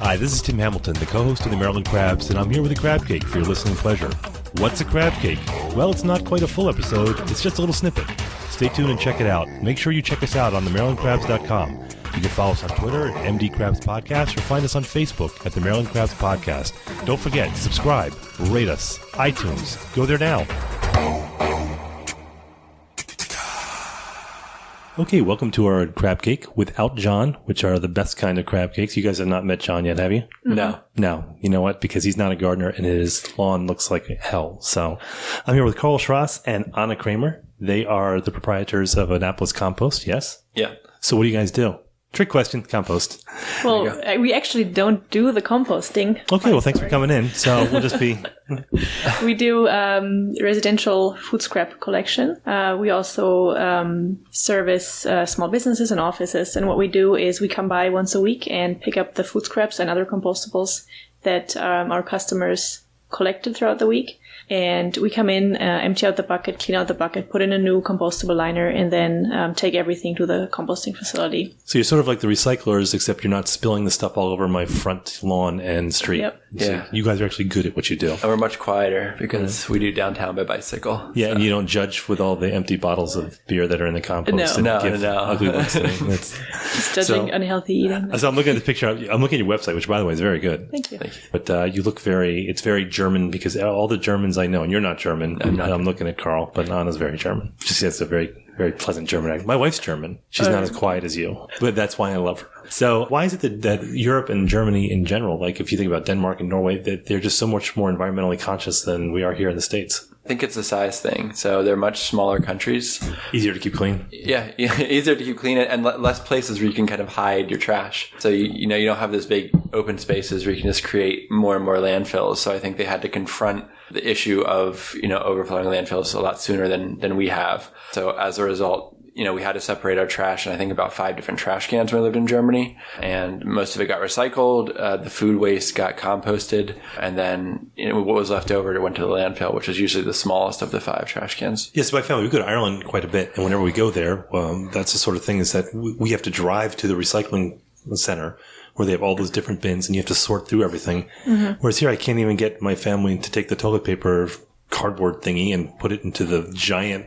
Hi, this is Tim Hamilton, the co-host of the Maryland Crabs, and I'm here with a crab cake for your listening pleasure. What's a crab cake? Well, it's not quite a full episode, it's just a little snippet. Stay tuned and check it out. Make sure you check us out on theMarylandCrabs.com. You can follow us on Twitter at MD Crabs Podcast or find us on Facebook at the Maryland Crabs Podcast. Don't forget, subscribe, rate us, iTunes. Go there now. Okay, welcome to our crab cake without John, which are the best kind of crab cakes. You guys have not met John yet, have you? No. No. You know what? Because he's not a gardener and his lawn looks like hell. So I'm here with Karl Schrass and Anna Kramer. They are the proprietors of Annapolis Compost, yes? Yeah. So what do you guys do? Trick question, compost. Well, we actually don't do the composting. Okay, well, thanks for coming in. So we'll just be... We do residential food scrap collection. We also service small businesses and offices. And what we do is we come by once a week and pick up the food scraps and other compostables that our customers collected throughout the week. And we come in, empty out the bucket, clean out the bucket, put in a new compostable liner, and then take everything to the composting facility. So you're sort of like the recyclers, except you're not spilling the stuff all over my front lawn and street. Yep. So Yeah. you guys are actually good at what you do. And we're much quieter because we do downtown by bicycle. Yeah, so. and you don't judge with all the empty bottles of beer that are in the compost. No. and give No. ugly looks to them. Just judging unhealthy eating. So I'm looking at the picture. I'm looking at your website, which, by the way, is very good. Thank you. But you look it's very German, because all the Germans I know, and you're not German. I'm looking at Karl, but Anna's very German. She says a very, very pleasant German accent. My wife's German. She's not as quiet as you, but that's why I love her. So why is it that Europe and Germany in general, like if you think about Denmark and Norway, that they're just so much more environmentally conscious than we are here in the States? I think it's a size thing. So they're much smaller countries. Easier to keep clean. Yeah, easier to keep clean and less places where you can kind of hide your trash. So you don't have this big open spaces where you can just create more and more landfills. So I think they had to confront the issue of, overflowing landfills a lot sooner than we have. So as a result, we had to separate our trash, and I think about 5 different trash cans when we lived in Germany, and most of it got recycled. The food waste got composted, and then what was left over went to the landfill, which is usually the smallest of the 5 trash cans. Yes, my family, we go to Ireland quite a bit, and whenever we go there, that's the sort of thing is that we have to drive to the recycling center where they have all those different bins, and you have to sort through everything. Mm-hmm. Whereas here, I can't even get my family to take the toilet paper cardboard thingy and put it into the giant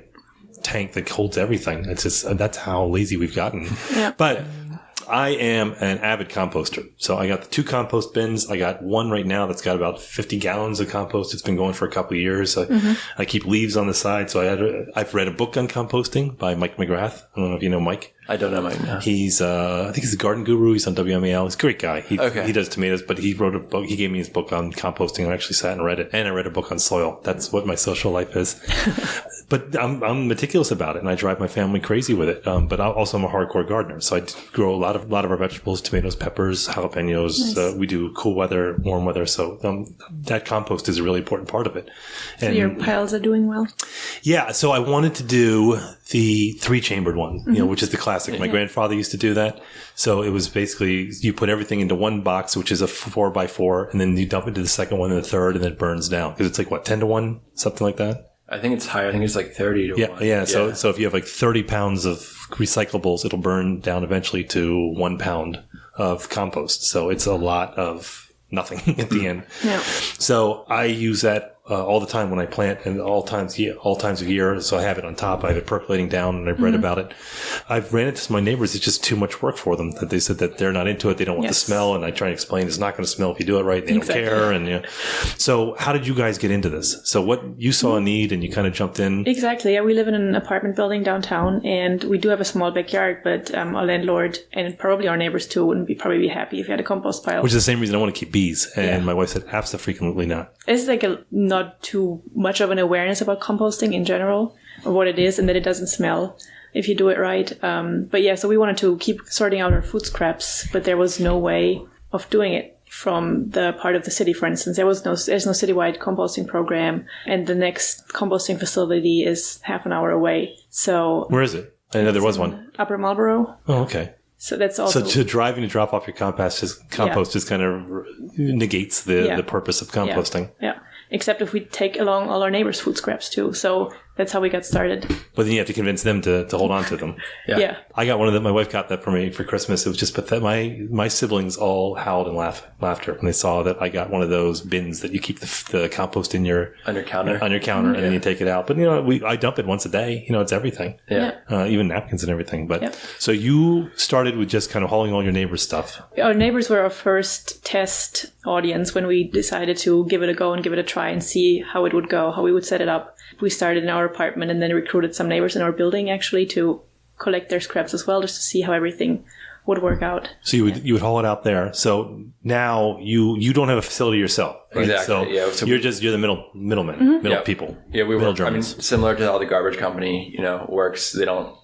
tank that holds everything. It's just, that's how lazy we've gotten. Yeah. But I am an avid composter. So I got the 2 compost bins. I got one right now that's got about 50 gallons of compost. It's been going for a couple of years. I keep leaves on the side. So I've read a book on composting by Mike McGrath. I don't know if you know Mike. I don't know Mike now. He's, I think he's a garden guru. He's on WMAL. He's a great guy. He does tomatoes, but he wrote a book. He gave me his book on composting. I actually sat and read it. And I read a book on soil. That's what my social life is. But I'm meticulous about it, and I drive my family crazy with it. But also I'm a hardcore gardener. So I grow a lot of our vegetables, tomatoes, peppers, jalapenos. Nice. We do cool weather, warm weather. So that compost is a really important part of it. So your piles are doing well? Yeah. So I wanted to do the 3-chambered one, which is the classic. My grandfather used to do that. So it was basically you put everything into one box, which is a 4x4, and then you dump into the second one and the third, and then it burns down. Because it's like, 10 to 1? Something like that? I think it's higher. I think it's like 30 to 1. Yeah. So if you have like 30 pounds of recyclables, it'll burn down eventually to 1 pound of compost. So it's a lot of nothing at the end. Yeah. So I use that all the time when I plant, and all times of year. So I have it on top. I have it percolating down, and I've read about it. I've ran into my neighbors. It's just too much work for them. That they said that they're not into it. They don't want the smell, and I try to explain it's not going to smell if you do it right. And they don't care. And so how did you guys get into this? So what you saw a need, and you kind of jumped in. Exactly. Yeah, we live in an apartment building downtown, and we do have a small backyard. But our landlord and probably our neighbors too wouldn't probably be happy if we had a compost pile. Which is the same reason I want to keep bees. And my wife said, absolutely not. It's like not too much of an awareness about composting in general, or what it is, and that it doesn't smell if you do it right. But yeah, so we wanted to keep sorting out our food scraps, but there was no way of doing it from the part of the city, for instance. There's no citywide composting program, and the next composting facility is half an hour away. So where is it? I know there was one. Upper Marlboro. Oh, okay. So that's also... So driving to drop off your compost just kind of negates the purpose of composting. Yeah. Except if we take along all our neighbors' food scraps too. So that's how we got started. But then you have to convince them to hold on to them. Yeah. I got one of them. My wife got that for me for Christmas. It was just pathetic. My siblings all howled and laughter when they saw that I got one of those bins that you keep the compost in your on your counter, and then you take it out. But I dump it once a day. It's everything. Yeah. Even napkins and everything. But so you started with just kind of hauling all your neighbors' stuff. Our neighbors were our first test audience when we decided to give it a go and give it a try and see how it would go, how we would set it up. We started in our apartment and then recruited some neighbors in our building actually to collect their scraps as well, just to see how everything would work out. So you would haul it out there. So now you don't have a facility yourself, right? Exactly. So you're the middlemen, people. Yeah, we middle work. I mean, similar to how the garbage company works. They don't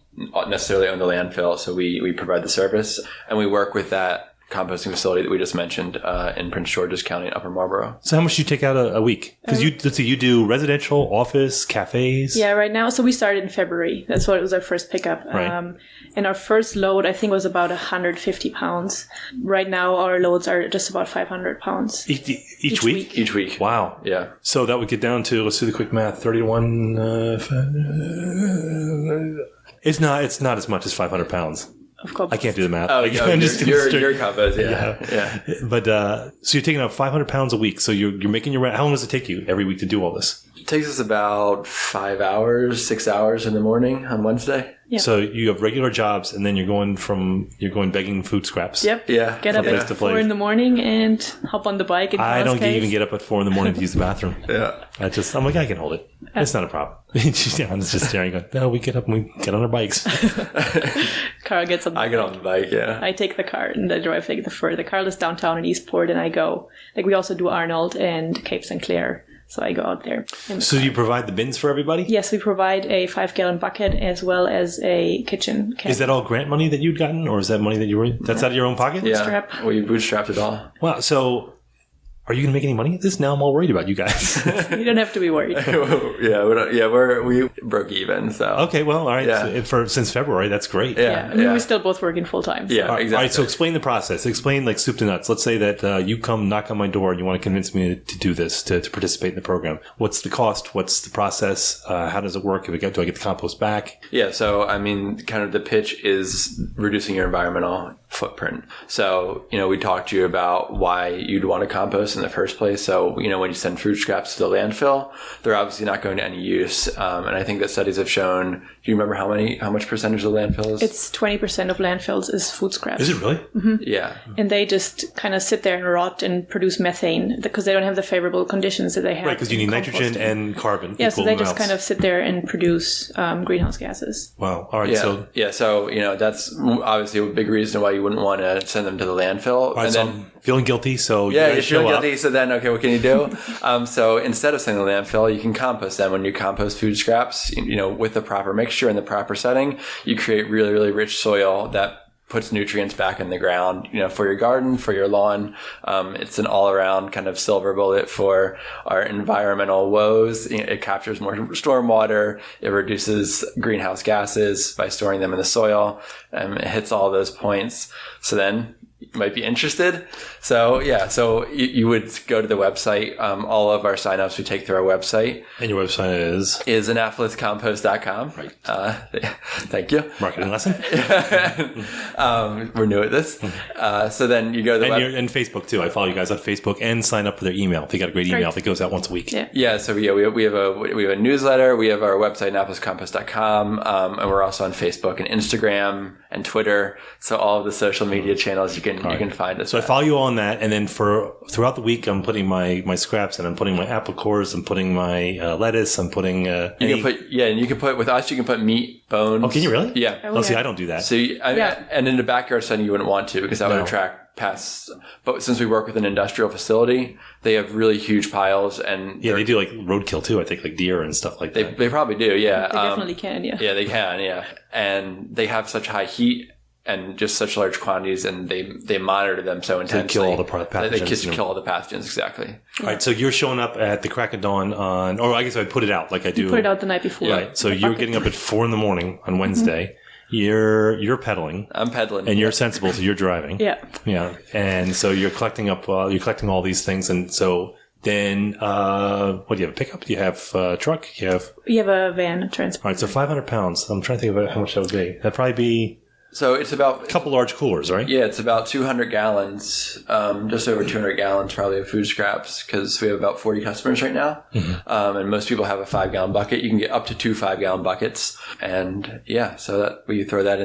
necessarily own the landfill, so we provide the service, and we work with that composting facility that we just mentioned in Prince George's County, Upper Marlboro. So how much do you take out a week? Because you do residential, office, cafes. Yeah, right now. So we started in February. That's what it was our first pickup. Right. And our first load, I think, was about 150 pounds. Right now, our loads are just about 500 pounds. Each week? Each week. Wow. Yeah. So that would get down to, let's do the quick math, 31... It's not as much as 500 pounds. Of course. I can't do the math. Oh, your compost, yeah. But so you're taking out 500 pounds a week. So you're making your. How long does it take you every week to do all this? It takes us about 5 hours, 6 hours in the morning on Wednesday. Yeah. So you have regular jobs, and then you're going begging food scraps. Yep. Yeah. Get up at 4 in the morning and hop on the bike. I don't even get up at 4 in the morning to use the bathroom. Yeah. I'm like, I can hold it. It's not a problem. She's just staring. Going, no, we get up and we get on our bikes. Karl gets on the bike. I get on the bike, yeah. I take the car and I drive the further. Karl is downtown in Eastport and I go. We also do Arnold and Cape St. Clair. So I go out there. So you provide the bins for everybody? Yes, we provide a 5-gallon bucket as well as a kitchen can. Is that all grant money that you'd gotten, or is that money that that's out of your own pocket? Yeah, we bootstrapped it all. Wow, so are you going to make any money at this? Now I'm all worried about you guys. You don't have to be worried. we broke even. So okay, well, all right. Yeah. So since February, that's great. Yeah. I mean, we're still both working full time. So. Yeah, exactly. All right, so explain the process. Explain like soup to nuts. Let's say that you come knock on my door and you want to convince me to do this, to participate in the program. What's the cost? What's the do how does it work? Do I get the compost back? Yeah, so I mean, kind of the pitch is reducing your environmental footprint. So, we talked to you about why you'd want to compost in the first place. So, when you send food scraps to the landfill, they're obviously not going to any use. And I think that studies have shown, do you remember how much percentage of the landfill is? It's 20% of landfills is food scraps. Is it really? Mm-hmm. Yeah. And they just kind of sit there and rot and produce methane because they don't have the favorable conditions that they have. Right, because you need nitrogen and carbon. Yeah, so they just kind of sit there and produce greenhouse gases. Wow. All right. Yeah. So, that's obviously a big reason why you wouldn't want to send them to the landfill. All right, and so then, I'm feeling guilty. So you're feeling guilty. So then, okay, what can you do? So instead of sending them to the landfill, you can compost them. When you compost food scraps, with the proper mixture and the proper setting, you create really, really rich soil that puts nutrients back in the ground, for your garden, for your lawn. It's an all-around kind of silver bullet for our environmental woes. It captures more storm water. It reduces greenhouse gases by storing them in the soil. It hits all those points. So then you might be interested. So you would go to the website. All of our signups we take through our website. And your website is AnnapolisCompost.com. Right. Thank you. Marketing lesson. We're new at this. So then you go to the website. And Facebook too. I follow you guys on Facebook and sign up for their email. They got a great email that goes out once a week. Yeah. So we have a newsletter. We have our website, AnnapolisCompost.com. And we're also on Facebook and Instagram and Twitter. So all of the social media channels you can find us. So I follow you on that, and then throughout the week, I'm putting my scraps, and I'm putting my apple cores, I'm putting my lettuce, I'm putting. And you can put with us. You can put meat, bones. Oh, can you really? Yeah. See, I don't do that. So and in the backyard setting, you wouldn't want to because that would attract pests. But since we work with an industrial facility, they have really huge piles, and they do like roadkill too. I think like deer and stuff like that. They probably do. Yeah. They definitely can. Yeah. Yeah, they can. Yeah, and they have such high heat and just such large quantities, and they monitor them so intensely. They kill all the pathogens. They kill all the pathogens, exactly. All right, so you're showing up at the crack of dawn or I guess I'd put it out like I do. You put it out the night before. Right, so you're getting up at 4 a.m. on Wednesday. Mm-hmm. You're pedaling. I'm pedaling. And you're sensible, so you're driving. Yeah. Yeah. And so you're collecting all these things, and so Then, what do you have? A pickup? Do you have a truck? You have a van transport. All right, so 500 pounds. I'm trying to think about how much that would be. That'd probably be... So it's about... a couple large coolers, right? Yeah, it's about 200 gallons, just over 200 gallons probably of food scraps, because we have about 40 customers right now. And most people have a 5-gallon bucket. You can get up to 2 5-gallon buckets. And yeah, so that we throw that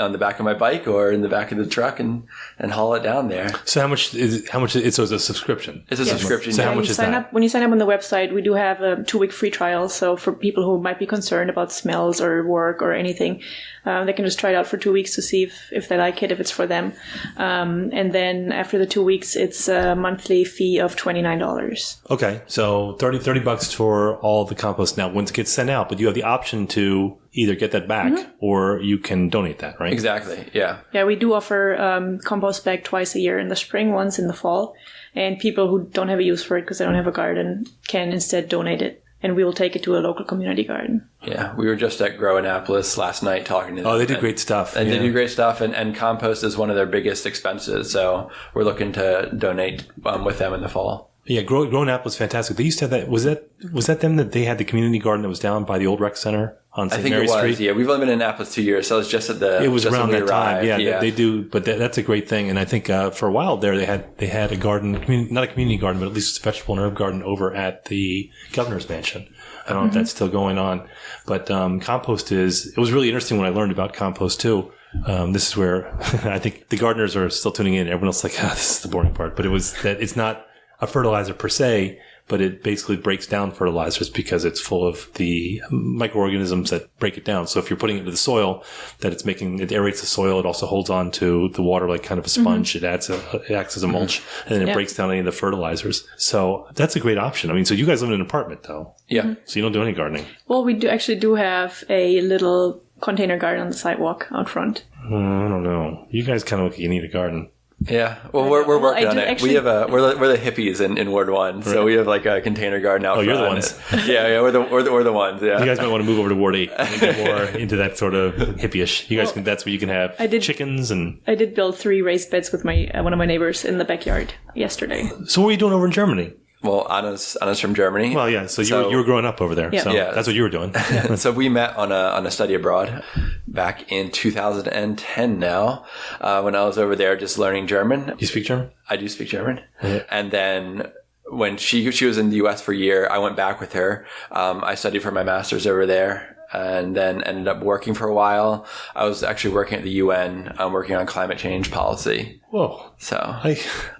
on the back of my bike or in the back of the truck and haul it down there. So how much is it? So it's a subscription? It's a subscription. So how much is that? When you sign up on the website, we do have a 2-week free trial. So for people who might be concerned about smells or work or anything, they can just try it out for 2 weeks to see if they like it, if it's for them. And then after the 2 weeks, it's a monthly fee of $29. Okay, so $30 for all the compost. Now, once it gets sent out, but you have the option to either get that back or you can donate that, right? Exactly, yeah. Yeah, we do offer compost bag twice a year, in the spring, once in the fall. And people who don't have a use for it because they don't have a garden can instead donate it. And we will take it to a local community garden. Yeah, we were just at Annapolis last night talking to them. Oh, they do great stuff. And they do great stuff, and compost is one of their biggest expenses. So we're looking to donate with them in the fall. Yeah, Growing Apple is fantastic. They used to have that. Was that them that they had the community garden that was down by the old rec center on St. Mary's Street? I think it was. Yeah, we've only been in Annapolis 2 years, so it was just at the. It was around that time. Arrived. Yeah, they do. But that's a great thing. And I think for a while there, they had a garden, not a community garden, but at least a vegetable and herb garden over at the governor's mansion. I don't know if that's still going on, but compost it was really interesting when I learned about compost too. This is where I think the gardeners are still tuning in. Everyone else is like, this is the boring part. But it was that it's not a fertilizer per se, but it basically breaks down fertilizers because it's full of the microorganisms that break it down. So if you're putting it into the soil, that it aerates the soil. It also holds on to the water like kind of a sponge. It acts as a mulch, and then it breaks down any of the fertilizers. So that's a great option. I mean, so you guys live in an apartment though. Yeah. So you don't do any gardening. Well, we do have a little container garden on the sidewalk out front. I don't know. You guys kind of look like you need a garden. Yeah, well, we're working on it. Actually, we're the hippies in Ward 1, so we have like a container garden out front. Oh, you're the ones. Yeah, we're the ones. Yeah, you guys might want to move over to Ward 8 and get more into that sort of hippie-ish. You guys that's where you can have chickens and. I did build 3 raised beds with one of my neighbors in the backyard yesterday. So what were you doing over in Germany? Well, Anna's from Germany. Well, yeah. So you were growing up over there. Yeah. So that's what you were doing. Yeah. So we met on a study abroad back in 2010 now, when I was over there just learning German. You speak German? I do speak German. Yeah. And then when she was in the U.S. for a year, I went back with her. I studied for my master's over there. And then ended up working for a while. I was actually working at the UN, working on climate change policy. Whoa. So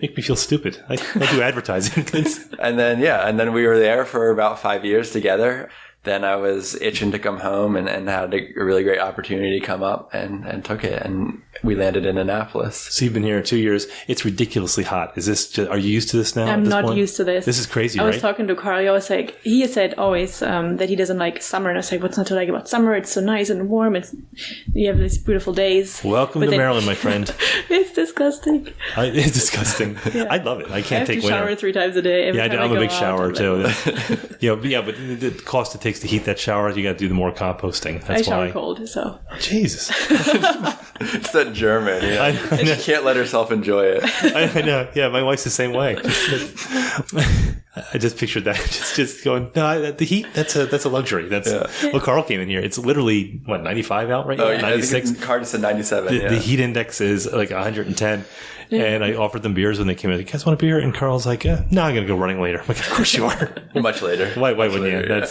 make me feel stupid. I do advertising. and then we were there for about 5 years together. Then I was itching to come home and had a really great opportunity come up and took it. And we landed in Annapolis. So you've been here 2 years. It's ridiculously hot. Are you used to this now? I'm not used to this. This is crazy, right? I was talking to Karl. He said always that he doesn't like summer. And I was like, what's not to like about summer? It's so nice and warm. You have these beautiful days. Welcome to Maryland, my friend. It's disgusting. It's disgusting. Yeah. I love it. I can't take winter. I have to shower 3 times a day. I'm a big shower too. But the cost it takes to heat that shower, you got to do the more composting. That's I shower cold, so. Jesus. It's that German. Yeah. She can't let herself enjoy it. I know. Yeah, my wife's the same way. I just pictured that. Just going, no, the heat, that's a luxury. Well, Karl came in here. It's literally, 95 out right now? 96? Carter said 97. The heat index is like 110. And I offered them beers when they came in. You guys want a beer? And Karl's like, no, I'm going to go running later. I'm like, of course you are. Much later. Why wouldn't you? Yeah.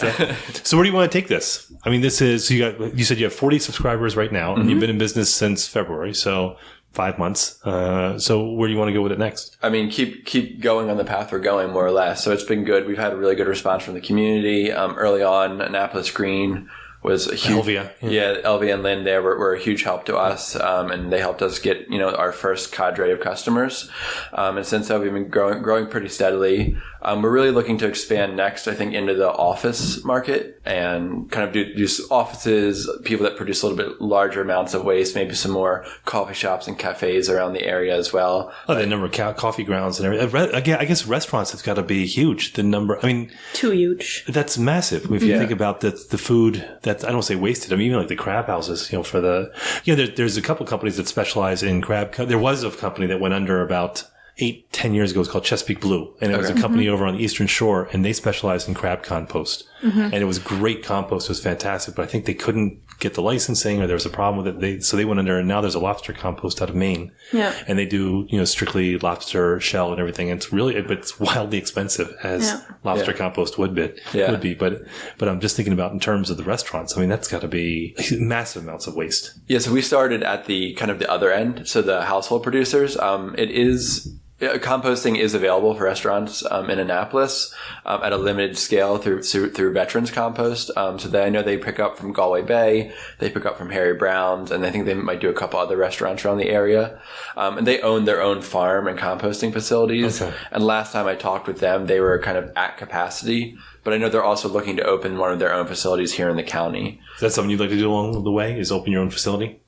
So where do you want to take this? I mean, you said you have 40 subscribers right now, and you've been in business since February, so 5 months. So where do you want to go with it next? I mean, keep going on the path we're going, more or less. So it's been good. We've had a really good response from the community. Early on, Annapolis Green was a huge, Elvia and Lynn there were a huge help to us, and they helped us get our first cadre of customers. And since then we've been growing pretty steadily. We're really looking to expand next, I think, into the office market and kind of do offices, people that produce a little bit larger amounts of waste, maybe some more coffee shops and cafes around the area as well. Oh, the number of coffee grounds and everything. Again, I guess restaurants have got to be huge. The number, I mean, too huge. That's massive. If you think about the food that I don't say wasted. I mean, even like the crab houses, there's a couple companies that specialize in crab. There was a company that went under about 8-10 years ago. It was called Chesapeake Blue, and it was a company over on the Eastern Shore, and they specialized in crab compost. And it was great compost. It was fantastic, but I think they couldn't get the licensing, or there was a problem with it. So they went under, and now there's a lobster compost out of Maine. Yeah. And they do, strictly lobster shell and everything. And it's wildly expensive as lobster compost would be. But I'm just thinking about in terms of the restaurants. I mean, that's got to be massive amounts of waste. Yeah. So we started at the kind of the other end. So the household producers, composting is available for restaurants in Annapolis at a limited scale through Veterans Compost. So I know they pick up from Galway Bay, they pick up from Harry Brown's, and I think they might do a couple other restaurants around the area. And they own their own farm and composting facilities. Okay. And last time I talked with them, they were kind of at capacity. But I know they're also looking to open one of their own facilities here in the county. Is that something you'd like to do along the way, is open your own facility?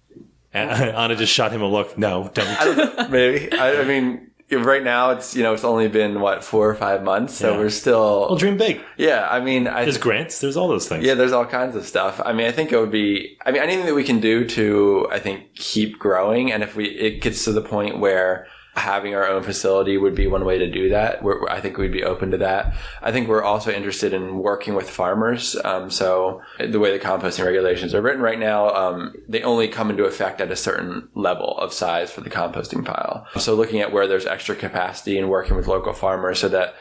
And Anna just shot him a look. No, don't. Maybe. I mean... Right now, it's only been 4 or 5 months, so we're still. Well, dream big. Yeah, I mean, there's grants, there's all those things. Yeah, there's all kinds of stuff. I mean, I think it would be. I mean, anything that we can do to, I think, keep growing, and if it gets to the point where having our own facility would be one way to do that, I think we'd be open to that. I think we're also interested in working with farmers. So the way the composting regulations are written right now, they only come into effect at a certain level of size for the composting pile. So looking at where there's extra capacity and working with local farmers so that,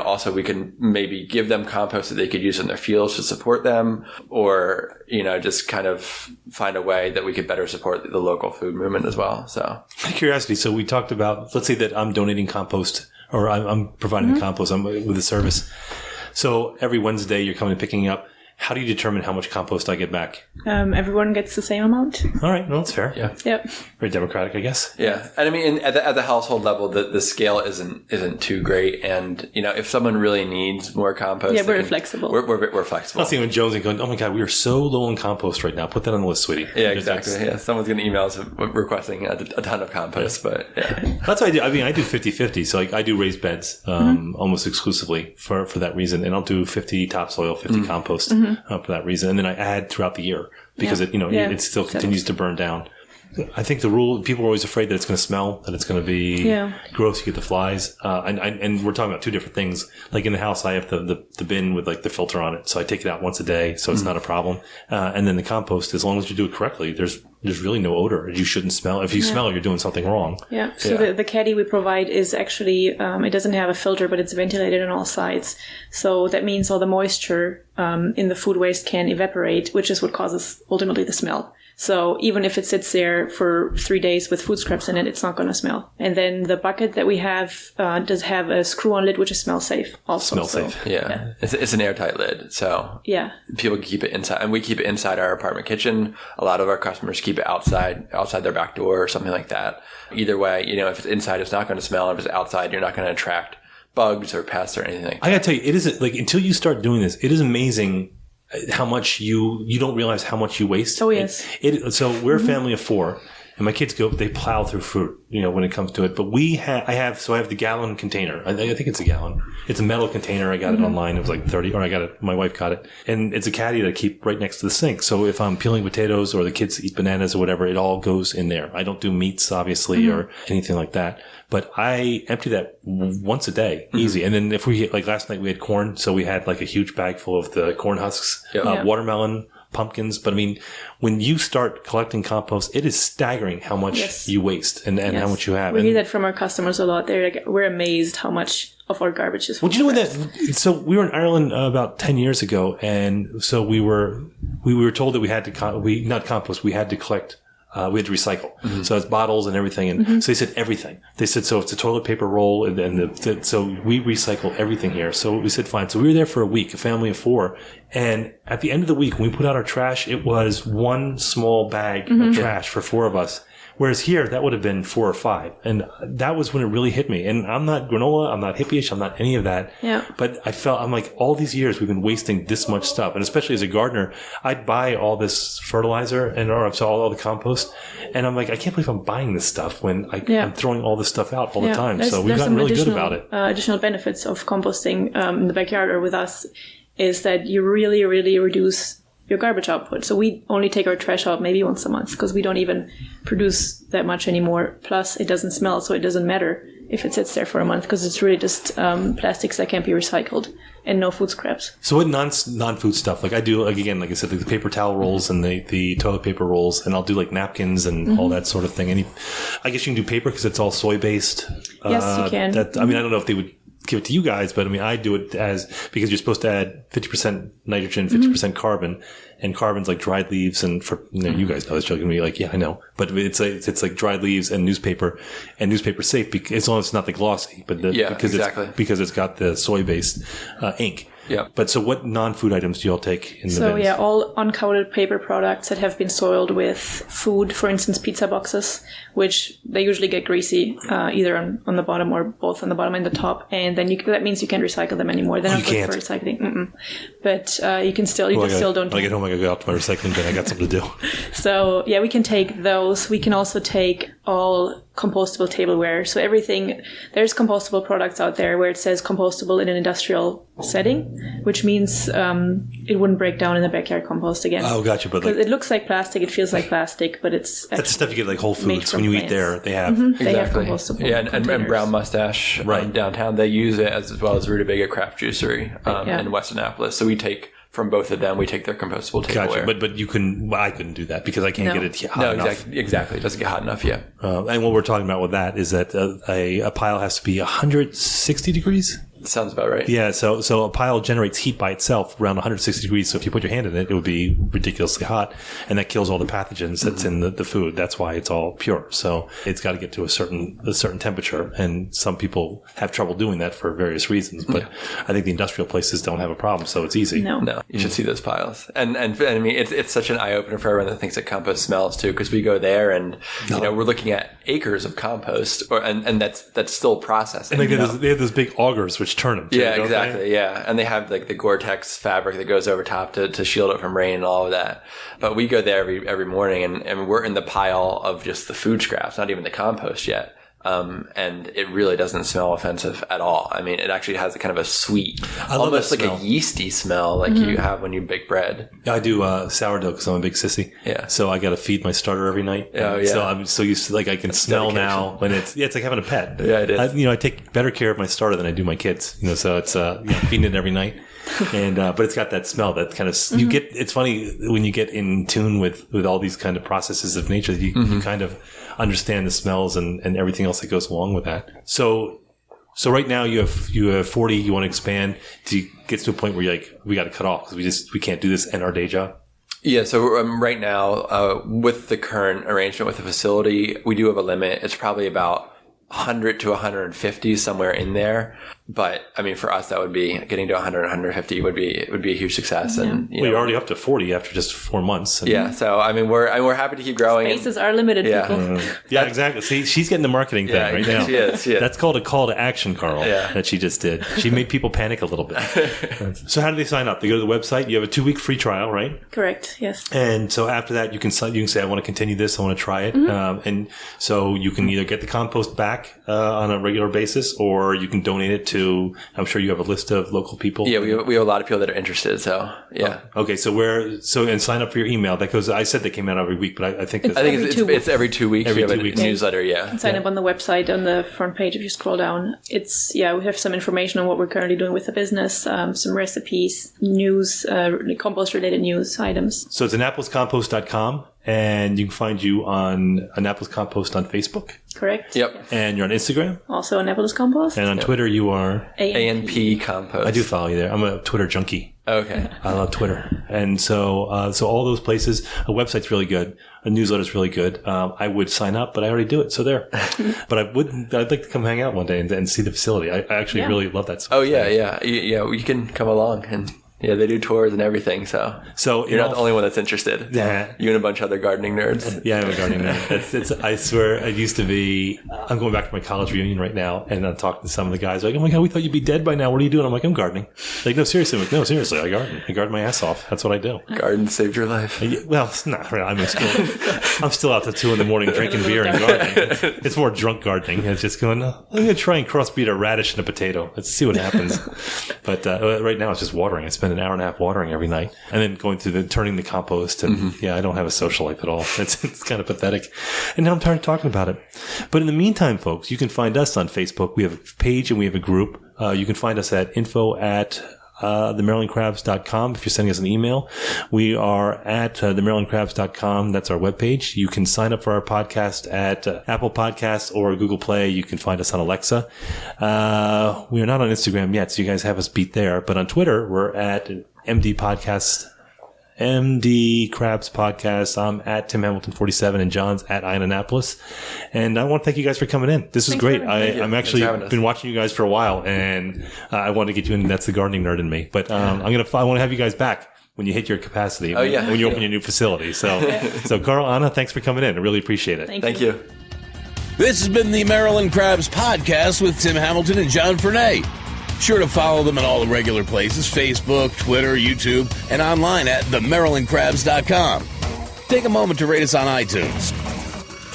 also we can maybe give them compost that they could use in their fields to support them, or, just kind of find a way that we could better support the local food movement as well. So out of curiosity, so we talked about, let's say that I'm donating compost, or I'm providing the compost with a service. So every Wednesday you're coming and picking up. How do you determine how much compost I get back? Everyone gets the same amount. All right. No, that's fair. Yeah. Yep. Very democratic, I guess. Yeah. And I mean, at the household level, the scale isn't too great. And, if someone really needs more compost. Yeah, we're flexible. We're flexible. I'll see when Jonesy going, oh my God, we are so low on compost right now. Put that on the list, sweetie. Yeah, exactly. Yeah. Someone's going to email us requesting a ton of compost, but yeah. That's what I do. I mean, I do 50-50. So I do raised beds, almost exclusively for that reason. And I'll do 50 topsoil, 50 compost for that reason. And then I add throughout the year because it still continues to burn down. I think the rule, people are always afraid that it's going to smell, that it's going to be gross, you get the flies. And we're talking about two different things. Like in the house, I have the bin with the filter on it. So I take it out once a day. So it's not a problem. And then the compost, as long as you do it correctly, there's really no odor. You shouldn't smell. If you smell, you're doing something wrong. Yeah. So the caddy we provide is actually, it doesn't have a filter, but it's ventilated on all sides. So that means all the moisture in the food waste can evaporate, which is what causes ultimately the smell. So even if it sits there for 3 days with food scraps in it, it's not going to smell. And then the bucket that we have does have a screw-on lid, which is smell safe also. Safe. Yeah. It's an airtight lid. So people keep it inside, and we keep it inside our apartment kitchen. A lot of our customers keep it outside their back door or something like that. Either way, if it's inside, it's not going to smell. If it's outside, you're not going to attract bugs or pests or anything. I got to tell you, it isn't until you start doing this, it is amazing how much you don't realize how much you waste. Oh, yes. So we're a family of 4, and my kids they plow through fruit, when it comes to it. But I have the gallon container. I think it's a gallon. It's a metal container. I got it online. It was like 30, or I got it, my wife got it. And it's a caddy that I keep right next to the sink. So if I'm peeling potatoes or the kids eat bananas or whatever, it all goes in there. I don't do meats, obviously, or anything like that. But I empty that once a day, easy. And then if we, last night we had corn, so we had a huge bag full of the corn husks, watermelon, pumpkins. But I mean, when you start collecting compost, it is staggering how much you waste and how much you have. We hear that from our customers a lot. We're amazed how much of our garbage is. Well, do you know so we were in Ireland about 10 years ago, and so we were told that we had to we had to collect. We had to recycle. So it's bottles and everything. And so they said everything. They said, so it's a toilet paper roll. And so we recycle everything here. So we said, fine. So we were there for a week, a family of 4. And at the end of the week, when we put out our trash, it was one small bag of trash for 4 of us. Whereas here, that would have been 4 or 5. And that was when it really hit me. And I'm not granola. I'm not hippie-ish. I'm not any of that. Yeah. But I'm like, all these years we've been wasting this much stuff. And especially as a gardener, I'd buy all this fertilizer all the compost. And I'm like, I can't believe I'm buying this stuff when I'm throwing all this stuff out all the time. So we've gotten really good about it. Additional benefits of composting in the backyard or with us is that you really, really reduce your garbage output. So we only take our trash out maybe once a month because we don't even produce that much anymore. Plus, it doesn't smell, so it doesn't matter if it sits there for a month, because it's really just plastics that can't be recycled and no food scraps. So what non-food stuff? Like I do, like again, like I said, like the paper towel rolls and the toilet paper rolls, and I'll do like napkins and all that sort of thing. I guess you can do paper because it's all soy based. Yes, you can. I mean, I don't know if they would give it to you guys, but I mean, I do it because you're supposed to add 50% nitrogen, 50% carbon, and carbon's like dried leaves. And for you guys know this, joking me, like, yeah, I know, but it's like dried leaves and newspaper safe as long as it's not the glossy, but because it's got the soy based ink. Yeah. But so what non-food items do you all take in the So bins? all uncoated paper products that have been soiled with food, for instance, pizza boxes, which they usually get greasy, either on the bottom or both on the bottom and the top. And then that means you can't recycle them anymore. They're not good for recycling. But you can still, don't. When I get home, I go out to my recycling bin. I got something to do. So yeah, we can take those. We can also take all compostable tableware. So there's compostable products out there where it says compostable in an industrial setting, which means it wouldn't break down in the backyard compost again. Oh, gotcha. But it looks like plastic, it feels like plastic, but it's that's the stuff you get like Whole Foods when you eat there. They have they have compostable. Yeah, and Brown Mustache downtown, they use it as well as Rutabaga Craft Juicery in West Annapolis. So we take from both of them, we take their compostable tableware. Gotcha. But you can. Well, I couldn't do that because I can't get it hot enough. Exactly. It doesn't get hot enough yet. And what we're talking about with that is that a pile has to be 160 degrees. Sounds about right. Yeah, so a pile generates heat by itself around 160 degrees. So if you put your hand in it, it would be ridiculously hot, and that kills all the pathogens that's in the food. That's why it's all pure. So it's got to get to a certain temperature, and some people have trouble doing that for various reasons. But I think the industrial places don't have a problem, so it's easy. No, you should see those piles. And I mean, it's such an eye opener for everyone that thinks that compost smells too, because we go there and we're looking at acres of compost, and that's still processing. And they have those big augers which turn them too, exactly. Yeah, and they have like the Gore-Tex fabric that goes over top to shield it from rain and all of that. But we go there every morning, and we're in the pile of just the food scraps, not even the compost yet. And it really doesn't smell offensive at all. I mean, it actually has a kind of a sweet, almost like a yeasty smell like you have when you bake bread. I do sourdough because I'm a big sissy. Yeah. So I got to feed my starter every night. Oh, yeah. So I'm so used to, like, I can smell now when it's like having a pet. Yeah, it is. I take better care of my starter than I do my kids. So it's feeding it every night. And but it's got that smell that kind of you get. It's funny when you get in tune with all these kind of processes of nature. You kind of understand the smells and everything else that goes along with that. So right now you have 40. You want to expand. Do you get to a point where you're like, we got to cut off because we can't do this in our day job? Yeah, so right now, with the current arrangement with the facility, we do have a limit. It's probably about 100 to 150, somewhere in there. But I mean, for us, that would be getting to 100, 150 would be a huge success. And you're already up to 40 after just 4 months. Yeah, so I mean, we're happy to keep growing. Spaces are limited, people. Yeah, exactly. See, she's getting the marketing thing right now. She is. That's called a call to action, Karl. Yeah. That she just did. She made people panic a little bit. So how do they sign up? They go to the website. You have a 2-week free trial, right? Correct. Yes. And so after that, you can say, I want to continue this. I want to try it. And so you can either get the compost back on a regular basis, or you can donate it to. I'm sure you have a list of local people. Yeah, we have a lot of people that are interested. So yeah. Oh, okay, and sign up for your email. That goes. I said they came out every week, but I think it's every 2 weeks. Every we have 2 weeks. A newsletter. Yeah. You can sign up on the website on the front page if you scroll down. We have some information on what we're currently doing with the business, some recipes, news, compost related news items. So it's AnnapolisCompost.com. And you can find you on Annapolis Compost on Facebook. Correct. Yep. Yes. And you're on Instagram. Also Annapolis Compost. And on Twitter you are ANP Compost. I do follow you there. I'm a Twitter junkie. Okay. I love Twitter. And so all those places, a website's really good. A newsletter's really good. I would sign up, but I already do it. So there. But I'd like to come hang out one day and see the facility. I actually really love that stuff. Oh yeah. Yeah. You can come along and. Yeah, they do tours and everything, so you're not the only one that's interested. Yeah. You and a bunch of other gardening nerds. Yeah, I'm a gardening nerd. I swear, I used to be, I'm going back to my college reunion right now, and I'm talking to some of the guys, like, oh my God, we thought you'd be dead by now. What are you doing? I'm like, I'm gardening. Like, no, seriously. I garden. I garden my ass off. That's what I do. Garden saved your life. Well, not really. I'm in school. I'm still out till 2 a.m. drinking beer and gardening. It's more drunk gardening. It's just going, I'm going to try and crossbreed a radish and a potato. Let's see what happens. But right now, it's just watering. I spend spend an hour and a half watering every night, and then going through turning the compost. And I don't have a social life at all. It's kind of pathetic. And now I'm tired of talking about it. But in the meantime, folks, you can find us on Facebook. We have a page and we have a group. You can find us at info@themarylandcrabs.com if you're sending us an email. We are at themarylandcrabs.com. That's our webpage. You can sign up for our podcast at Apple Podcasts or Google Play. You can find us on Alexa. We are not on Instagram yet, so you guys have us beat there. But on Twitter, we're at MD Crabs Podcast. I'm at Tim Hamilton 47 and John's at Annapolis. And I want to thank you guys for coming in. This is great. I'm actually been watching you guys for a while, and I want to get you in. That's the gardening nerd in me. But I want to have you guys back when you hit your capacity. When you open your new facility. So Karl, Anna, thanks for coming in. I really appreciate it. Thank you. This has been the Maryland Crabs Podcast with Tim Hamilton and John Fernay. Sure to follow them in all the regular places, Facebook, Twitter, YouTube, and online at themarylandcrabs.com. Take a moment to rate us on iTunes.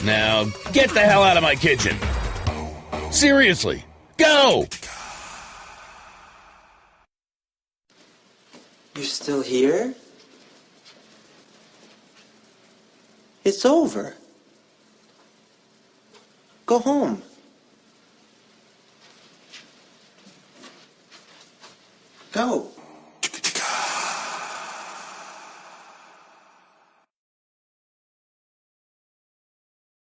Now, get the hell out of my kitchen. Seriously, go! You're still here? It's over. Go home. Go.